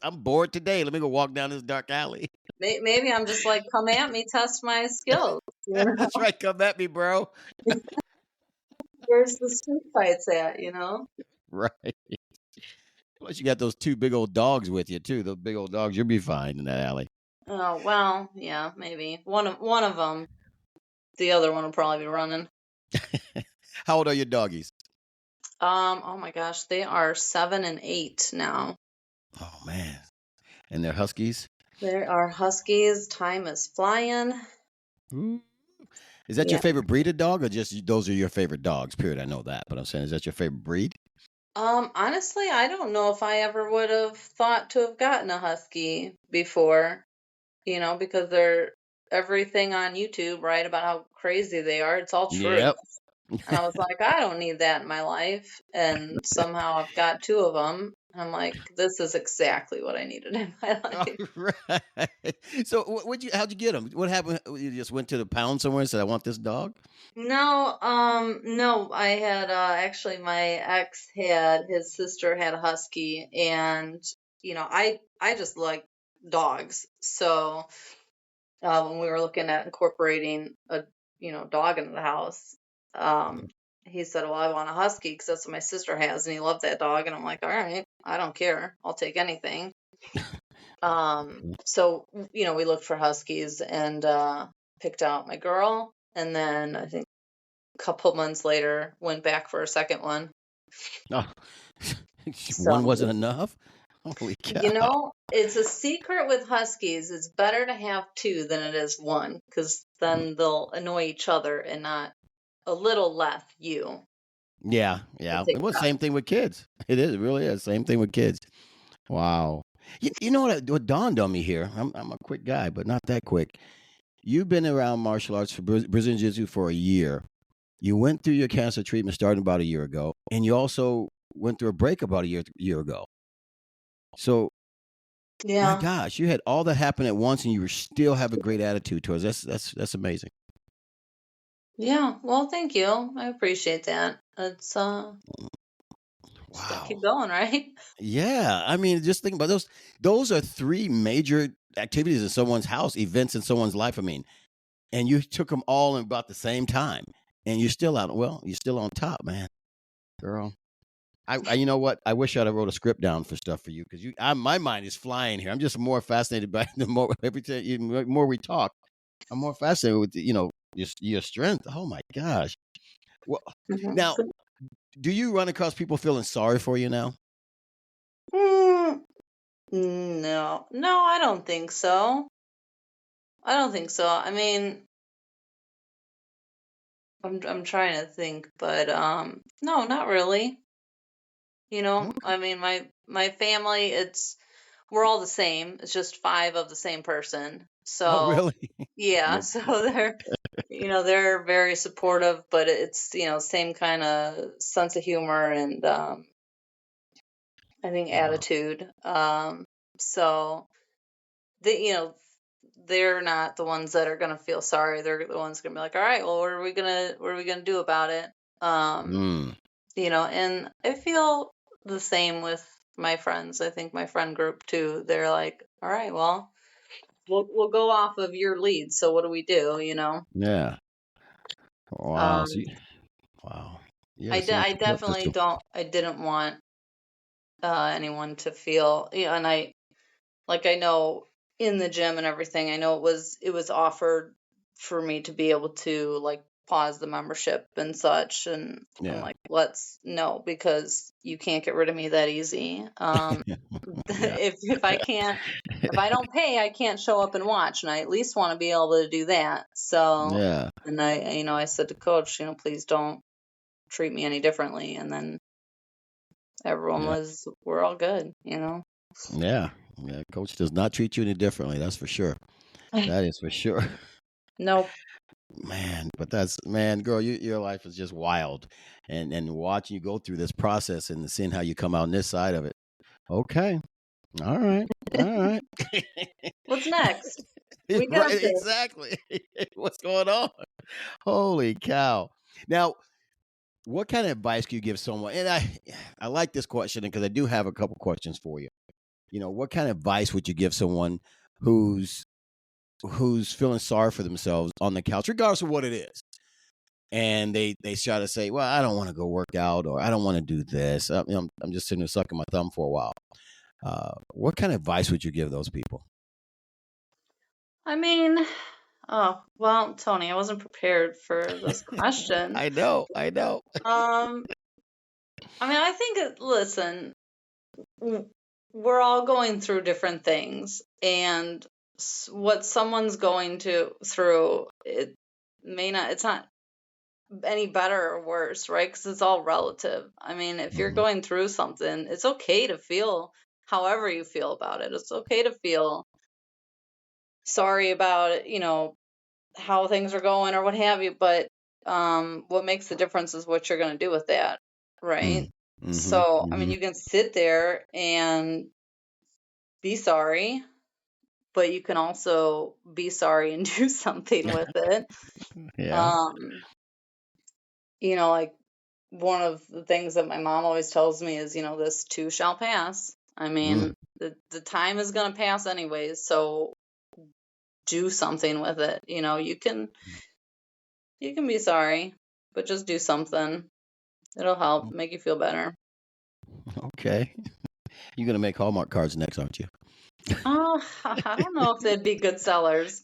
I'm bored today. Let me go walk down this dark alley. Maybe I'm just like, come at me, test my skills. That's right. Come at me, bro. Where's the street fights at? Right. Plus, you got those two big old dogs with you too. Those big old dogs. You'll be fine in that alley. Oh, well, yeah, maybe. One of them, the other one will probably be running. How old are your doggies? Oh my gosh, they are 7 and 8 now. Oh man. And they're huskies. There are huskies. Time is flying. Ooh. Is that your Yeah. favorite breed of dog, or just those are your favorite dogs? Period. I know that, but I'm saying, is that your favorite breed? Honestly, I don't know if I ever would have thought to have gotten a husky before, because they're everything on YouTube, right, about how crazy they are. It's all true. Yep. And I was like, I don't need that in my life. And somehow I've got 2 of them. I'm like, this is exactly what I needed in my All life. right. So, how'd you get them? What happened? You just went to the pound somewhere and said, "I want this dog." No, I had actually my ex had his sister had a husky and I just like dogs. So when we were looking at incorporating a dog into the house, um he said, "Well, I want a husky because that's what my sister has," and he loved that dog, and I'm like, "All right, I don't care. I'll take anything." So we looked for huskies and picked out my girl, and then I think couple months later went back for a second one. Oh, one So, wasn't enough. Holy cow! it's a secret with huskies. It's better to have 2 than it is 1 because then they'll annoy each other and not a little less you Yeah, to yeah. take It was care of. same thing with kids. It is. It really is. Same thing with kids. Wow. You know what dawned on me here? I'm a quick guy, but not that quick. You've been around martial arts for Brazilian Jiu-Jitsu for a year. You went through your cancer treatment starting about a year ago, and you also went through a break about a year ago. So, my Yeah. gosh, you had all that happen at once, and you were still have a great attitude towards that's amazing. Yeah. Well, thank you. I appreciate that. It's just gotta keep Wow. going, right? Yeah, I mean, just think about those. Those are three major activities in someone's house, events in someone's life. I mean, and you took them all in about the same time, and you're still out. Well, you're still on top, man, girl. You know what? I wish I'd have wrote a script down for stuff for you because my mind is flying here. I'm just more fascinated by the more every time, more we talk, I'm more fascinated with your strength. Oh my gosh. Well, now, Mhm. do you run across people feeling sorry for you now? Mm, no, no, I don't think so. I don't think so. I mean, I'm trying to think, but no, not really. Okay. I mean, my family, we're all the same. It's just five of the same person. Oh, So really? yeah, No. so they're very supportive, but it's same kind of sense of humor and I think Wow. attitude. So they're not the ones that are gonna feel sorry. They're the ones gonna be like, all right, well, what are we gonna do about it? Um, Mm, and I feel the same with my friends. I think my friend group too. They're like, all right, well, we'll go off of your lead. So what do we do? yeah. Wow. Um, Wow. You have such I a support definitely system. don't. I didn't want anyone to feel, and I know in the gym and everything, I know it was offered for me to be able to like pause the membership and such, and I'm Yeah. like, let's no, because you can't get rid of me that easy. Yeah. If I don't pay, I can't show up and watch, and I at least want to be able to do that. So, Yeah. and I said to coach, please don't treat me any differently, and then Yeah. we're all good. Yeah. Yeah. Coach does not treat you any differently. That's for sure. That is for sure. Nope. Man, but man, girl, your life is just wild. And watching you go through this process and seeing how you come out on this side of it. Okay. All right. All right. What's next? We Right, got this. exactly. What's going on? Holy cow. Now, what kind of advice can you give someone? And I like this question because I do have a couple questions for you. What kind of advice would you give someone who's who's feeling sorry for themselves on the couch, regardless of what it is? And they try to say, "Well, I don't want to go work out, or I don't want to do this. I'm just sitting there sucking my thumb for a while." What kind of advice would you give those people? I mean, oh, well, Tony, I wasn't prepared for this question. I know, I know. Um, I mean, I think, listen, w- we're all going through different things, and what someone's going through, it's not any better or worse, right? Because it's all relative. I mean, if you're Hmm. going through something, it's okay to feel however you feel about it. It's okay to feel sorry about it, how things are going or what have you, but what makes the difference is what you're going to do with that, right? Mm. Hmm. So, I mean, Hmm. you can sit there and be sorry, but you can also be sorry and do something with it. Yeah. um like one of the things that my mom always tells me is, this too shall pass. I Mm. mean, the time is going to pass anyways, so do something with it. You can be sorry, but just do something. It'll help make you feel better. Okay. You're gonna make Hallmark cards next, aren't you? Oh, I don't know if they'd be good sellers.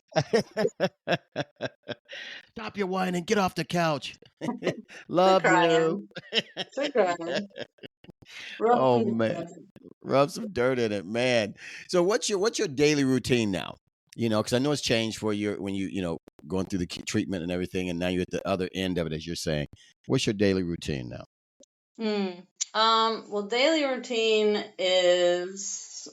Stop your whining and get off the couch. Quit Love you. crying. Quit crying. Rub Oh some man, dirt. rub some dirt in it, man. So what's your daily routine now? Because I know it's changed for you when going through the treatment and everything, and now you're at the other end of it, as you're saying. What's your daily routine now? Well, daily routine is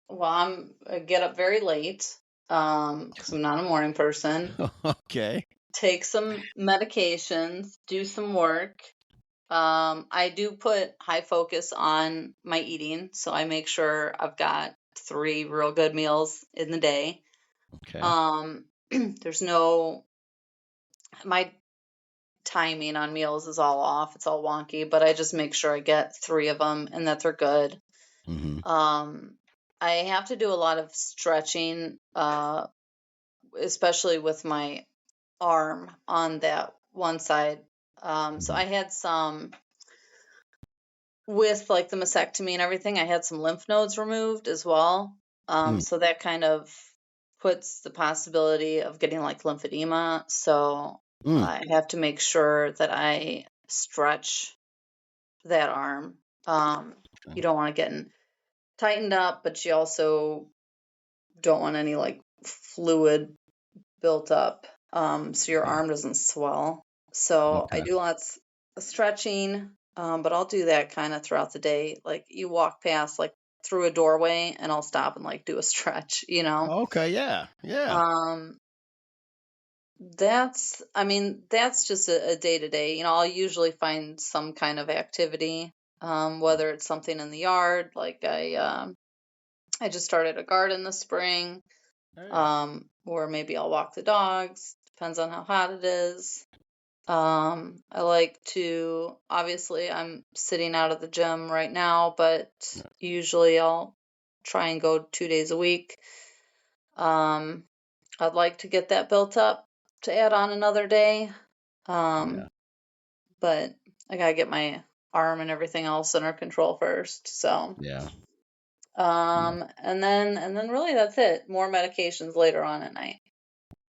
Well, I get up very late, because I'm not a morning person. Okay. Take some medications, do some work. I do put high focus on my eating, so I make sure I've got 3 real good meals in the day. Okay. There's no my timing on meals is all off. It's all wonky, but I just make sure I get 3 of them and that they're good. Mm-hmm. Um, I have to do a lot of stretching, especially with my arm on that one side. So Mm-hmm. I had some with like the mastectomy and everything, I had some lymph nodes removed as well. Mm. So that kind of puts the possibility of getting like lymphedema. So Mm. I have to make sure that I stretch that arm. You don't want to get tightened up, but you also don't want any like fluid built up, so your Okay. arm doesn't swell. So I Okay. do lots of stretching, but I'll do that kind of throughout the day. Like you walk past like through a doorway and I'll stop and like do a stretch, you know. Okay. Yeah. Yeah. Um, I mean, that's just a day to day. You know, I'll usually find some kind of activity, whether it's something in the yard, like I just started a garden this spring, Hey. or maybe I'll walk the dogs. Depends on how hot it is. I like to, obviously, I'm sitting out of the gym right now, but usually I'll try and go 2 days a week. Um, I'd like to get that built up to add on another day. Yeah. Um, but I gotta get my arm and everything else under control first. So, Yeah. Yeah. and then really that's it. More medications later on at night.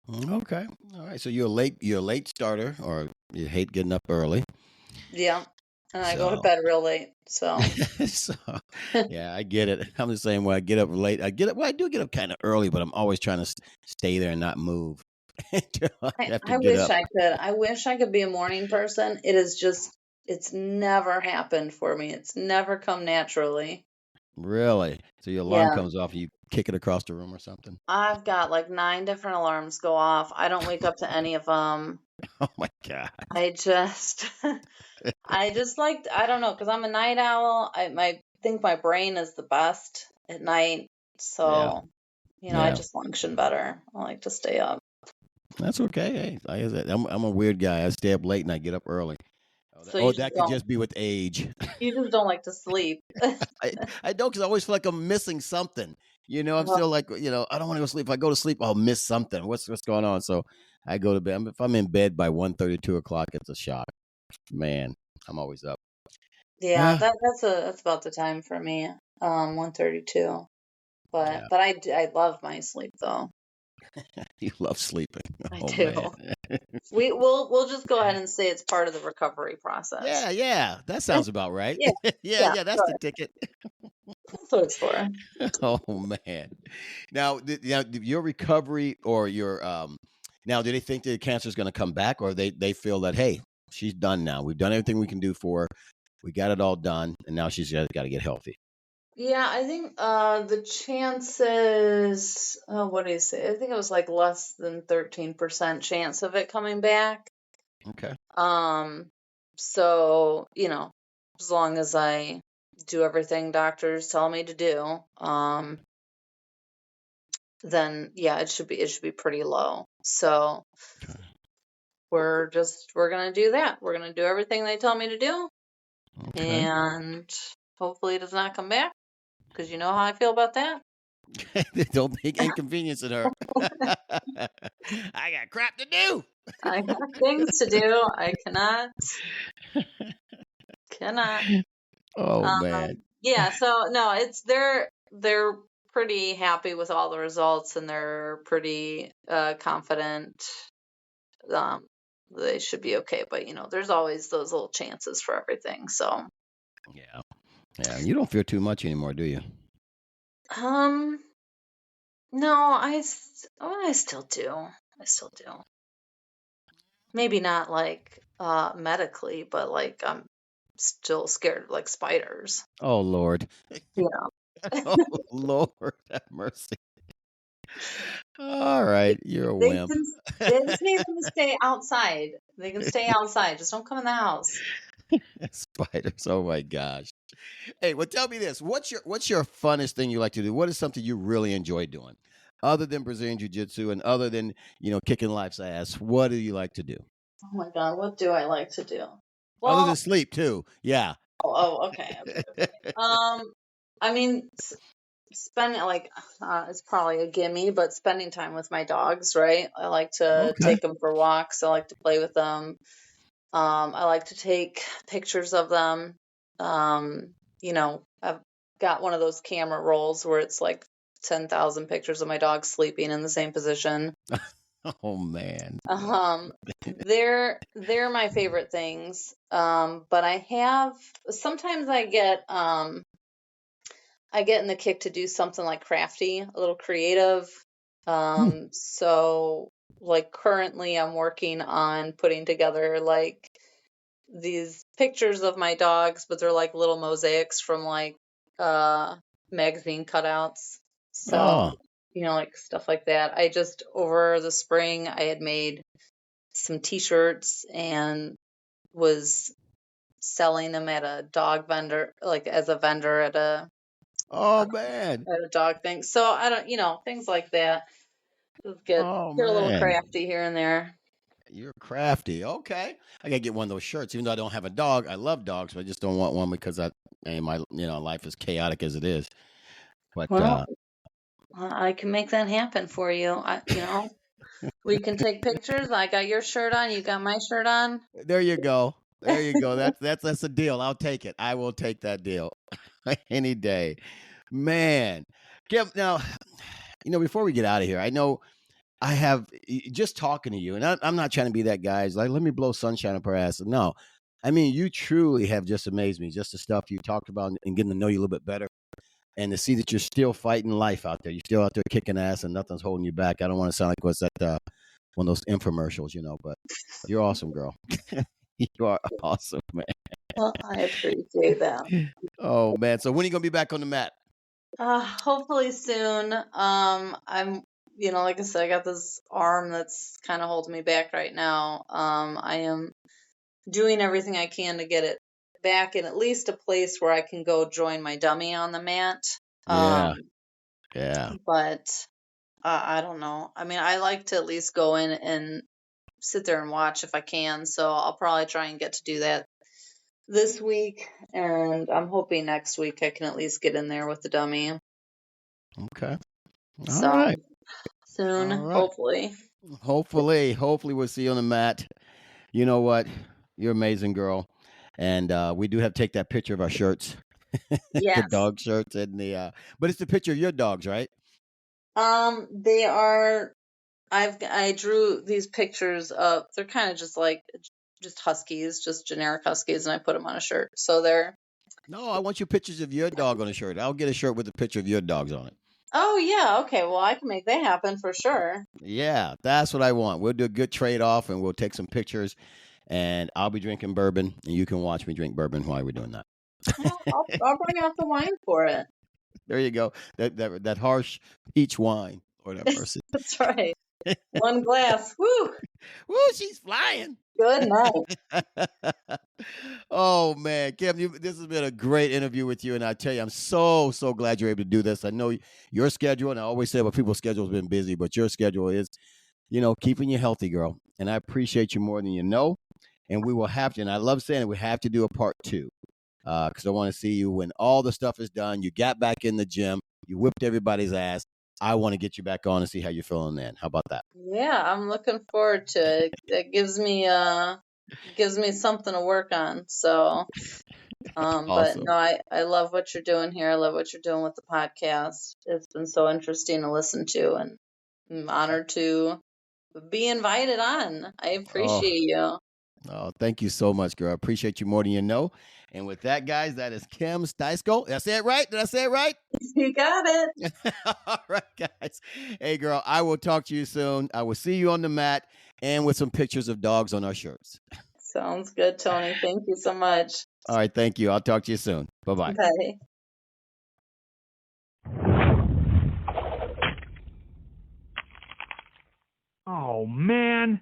Okay. All right. So you're a late starter, or you hate getting up early. Yeah. And I go to So bed real late. So, so yeah, I get it. I'm the same way. I get up late. I get up. Well, I do get up kind of early, but I'm always trying to stay there and not move until I have to I get wish up. I could. I wish I could be a morning person. It is just, it's never happened for me. It's never come naturally. Really? So your alarm Yeah. comes off, and you kick it across the room or something? I've got like 9 different alarms go off. I don't wake up to any of them. Oh my god. I just, I just like, I don't know, because I'm a night owl. I think my brain is the best at night. Yeah. So, I Yeah. just function better. I like to stay up. That's okay. Hey, like I said, I'm a weird guy. I stay up late and I get up early. So Oh, that could just be with age. you just don't like to sleep. I don't, because I always feel like I'm missing something. I'm still like, I don't want to go sleep. If I go to sleep, I'll miss something. What's going on? So I go to bed. If I'm in bed by 1:30, 2 o'clock, it's a shock. Man, I'm always up. Yeah, Ah, that's about the time for me. 1:32. But yeah. I love my sleep though. You love sleeping. I Oh do. man. We'll just go ahead and say it's part of the recovery process. Yeah, yeah. That sounds about right. Yeah, Yeah, yeah, yeah. That's the sure. ticket. That's what it's for. Oh man. Now, your recovery, or your now, do they think the cancer is going to come back, or they feel that, hey, she's done now. We've done everything we can do for her. We got it all done, and now she's got to get healthy. Yeah, I think the chances, what do you say? I think it was like less than 13% chance of it coming back. Okay. Um, so, as long as I do everything doctors tell me to do, then yeah, it should be pretty low. So Okay. we're gonna do that. We're gonna do everything they tell me to do, Okay. and hopefully it does not come back, because you know how I feel about that. Don't make inconvenience in her. I got crap to do. I have things to do. I cannot. Oh man. Yeah, so no, they're pretty happy with all the results, and they're pretty confident. Um, they should be okay, but there's always those little chances for everything. So, Yeah. Yeah. You don't fear too much anymore, do you? um, no, I still do. I still do. Maybe not like medically, but like I'm still scared of like spiders. Oh Lord. Yeah. Oh, Lord have mercy. All right, you're a They wimp. can they just need them to stay outside. They can stay outside. Just don't come in the house. Spiders. Oh my gosh. Hey, well, tell me this: what's your funnest thing you like to do? What is something you really enjoy doing, other than Brazilian Jiu Jitsu and other than kicking life's ass? What do you like to do, Oh my God, what do I like to do? other than Well, sleep too? Yeah. okay, okay. I mean, spending like it's probably a gimme, but spending time with my dogs, right? I like to Okay. take them for walks. I like to play with them. I like to take pictures of them. I've got one of those camera rolls where it's like 10,000 pictures of my dog sleeping in the same position. Oh man. Um, they're my favorite things. But I have sometimes I get in the kick to do something like crafty, a little creative. Hmm. So like currently I'm working on putting together like these pictures of my dogs, but they're like little mosaics from like magazine cutouts. So, Oh. like stuff like that. I just over the spring I had made some t-shirts and was selling them at a dog vendor, like as a vendor Oh man. at a dog thing. So I don't, things like that. Just Oh get a little man. crafty here and there. You're crafty. Okay. I gotta get one of those shirts. Even though I don't have a dog, I love dogs, but I just don't want one because my life is chaotic as it is. But Well, I can make that happen for you. We can take pictures. I got your shirt on. You got my shirt on. there you go. There you go. That's a deal. I'll take it. I will take that deal any day. Man. Kim, now, before we get out of here, I know I have just talking to you, and I'm not trying to be that guy. It's like, let me blow sunshine up her ass. No, I mean, you truly have just amazed me. Just the stuff you talked about and getting to know you a little bit better, and to see that you're still fighting life out there. You're still out there kicking ass, and nothing's holding you back. I don't want to sound like what's that one of those infomercials, but you're awesome, girl. You are awesome, man. Well, I appreciate that. Oh man. So when are you gonna be back on the mat? Hopefully soon. I'm, like I said, I got this arm that's kind of holding me back right now. I am doing everything I can to get it back in at least a place where I can go join my dummy on the mat. Yeah. Um, Yeah. but I don't know. I mean, I like to at least go in and sit there and watch if I can. So I'll probably try and get to do that this week. And I'm hoping next week I can at least get in there with the dummy. Okay. All So right. soon, All right. hopefully. Hopefully we'll see you on the mat. You know what? You're amazing, girl. And we do have to take that picture of our shirts, the Yes. dog shirts, and but it's the picture of your dogs, right? They are. I drew these pictures of. They're kind of just like just huskies, just generic huskies, and I put them on a shirt. So they're. No, I want you pictures of your dog on a shirt. I'll get a shirt with a picture of your dogs on it. Oh yeah, okay. Well, I can make that happen for sure. Yeah, that's what I want. We'll do a good trade off, and we'll take some pictures. And I'll be drinking bourbon, and you can watch me drink bourbon while we're doing that. Well, I'll bring out the wine for it. There you go. That harsh peach wine. Lord have mercy. That's right. One glass. Woo. Woo, she's flying. Good night. Oh man, Kim, this has been a great interview with you, and I tell you, I'm so glad you're able to do this. I know your schedule, and I always say, well, people's schedule has been busy, but your schedule is, keeping you healthy, girl. And I appreciate you more than you know. And we will have to, and I love saying it, we have to do a part two because I want to see you when all the stuff is done. You got back in the gym, you whipped everybody's ass. I want to get you back on and see how you're feeling then. How about that? Yeah, I'm looking forward to it. It gives me something to work on. So, but Awesome. no, I love what you're doing here. I love what you're doing with the podcast. It's been so interesting to listen to, and I'm honored to be invited on. I Oh, appreciate you. oh, thank you so much, girl. I appreciate you more than you know. And with that, guys, that is Kim Styskal. Did I say it right? Did I say it right? You got it. All right, guys. Hey, girl, I will talk to you soon. I will see you on the mat and with some pictures of dogs on our shirts. Sounds good, Tony. Thank you so much. All right, thank you. I'll talk to you soon. Bye bye. Bye. Oh man.